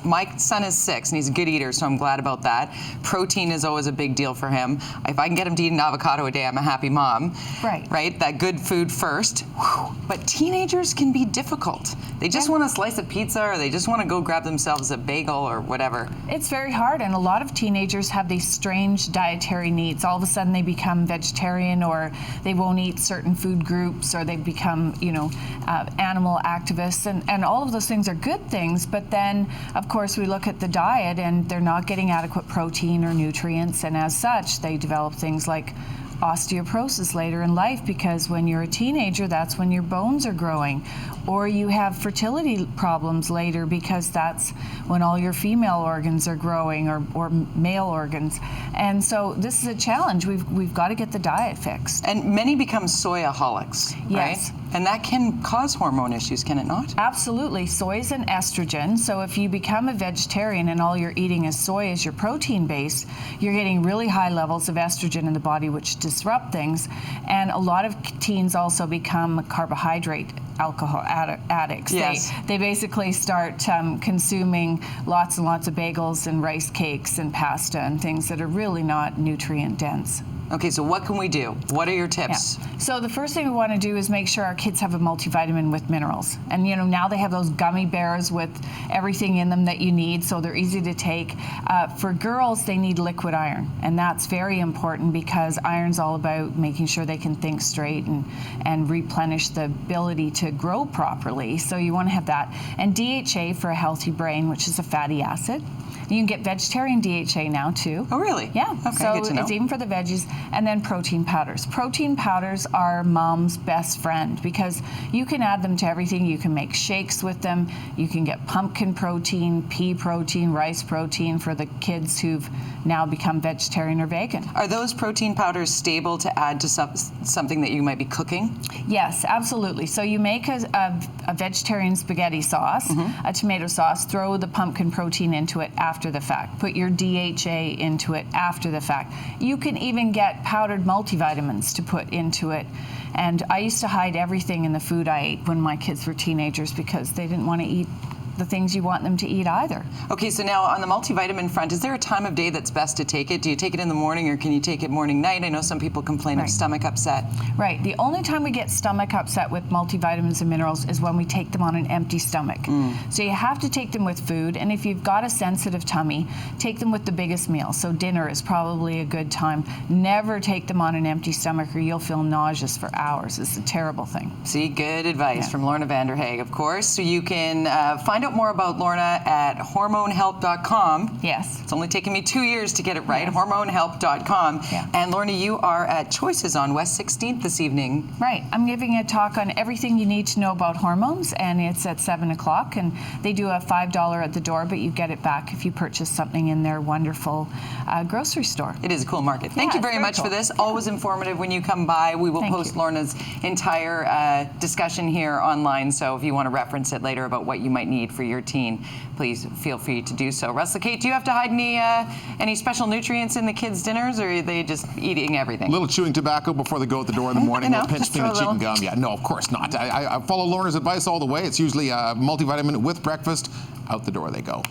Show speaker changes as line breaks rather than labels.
My son is 6 and he's a good eater, so I'm glad about that. Protein is always a big deal for him. If I can get him to eat an avocado a day, I'm a happy mom. Right? That good food first. Whew. But teenagers can be difficult. They just want a slice of pizza, or they just want to go grab themselves a bagel or whatever.
It's very hard, and a lot of teenagers have these strange dietary needs. All of a sudden they become vegetarian, or they won't eat certain food groups, or they become, animal activists, and all of those things are good things, but then, of course, we look at the diet and they're not getting adequate protein or nutrients, and as such they develop things like osteoporosis later in life, because when you're a teenager, that's when your bones are growing, or you have fertility problems later because that's when all your female organs are growing, or male organs. And so this is a challenge. We've got to get the diet fixed.
And many become soyaholics,
yes.
Right? And that can cause hormone issues, can it not?
Absolutely. Soy is an estrogen, so if you become a vegetarian and all you're eating is soy as your protein base, you're getting really high levels of estrogen in the body, which disrupt things. And a lot of teens also become carbohydrate alcohol addicts.
Yes.
They basically start consuming lots and lots of bagels and rice cakes and pasta and things that are really not nutrient dense.
Okay, so what can we do? What are your tips?
Yeah. So the first thing we want to do is make sure our kids have a multivitamin with minerals. And now they have those gummy bears with everything in them that you need, so they're easy to take. For girls, they need liquid iron, and that's very important because iron's all about making sure they can think straight and replenish the ability to grow properly. So you want to have that. And DHA for a healthy brain, which is a fatty acid. You can get vegetarian DHA now too.
Oh, really?
Yeah.
Okay,
so
good to know.
it's even for the veggies. And then protein powders. Protein powders are mom's best friend because you can add them to everything. You can make shakes with them. You can get pumpkin protein, pea protein, rice protein for the kids who've now become vegetarian or vegan.
Are those protein powders stable to add to something that you might be cooking?
Yes, absolutely. So you make a vegetarian spaghetti sauce, a tomato sauce, throw the pumpkin protein into it after the fact. Put your DHA into it after the fact. You can even get powdered multivitamins to put into it. And I used to hide everything in the food I ate when my kids were teenagers because they didn't want to eat the things you want them to eat either.
Okay, so now on the multivitamin front, is there a time of day that's best to take it? Do you take it in the morning or can you take it morning, night? I know some people complain of stomach upset.
Right. The only time we get stomach upset with multivitamins and minerals is when we take them on an empty stomach. So you have to take them with food, and if you've got a sensitive tummy, take them with the biggest meal. So dinner is probably a good time. Never take them on an empty stomach or you'll feel nauseous for hours. It's a terrible thing.
See, good advice from Lorna Vanderhaeghe, of course. So you can find out more about Lorna at hormonehelp.com.
Yes.
It's only taken me 2 years to get it right, hormonehelp.com.
Yeah.
And Lorna, you are at Choices on West 16th this evening.
Right. I'm giving a talk on everything you need to know about hormones, and it's at 7 o'clock, and they do a $5 at the door, but you get it back if you purchase something in their wonderful grocery store.
It is a cool market. Thank you very much for this. Always informative when you come by. We will post Lorna's entire discussion here online, so if you want to reference it later about what you might need for your teen, please feel free to do so. Russell, Kate, do you have to hide any special nutrients in the kids' dinners, or are they just eating everything?
A little chewing tobacco before they go out the door in the morning, a little pinch peanut chewing gum. Yeah, no, of course not. I follow Lorna's advice all the way. It's usually a multivitamin with breakfast. Out the door they go.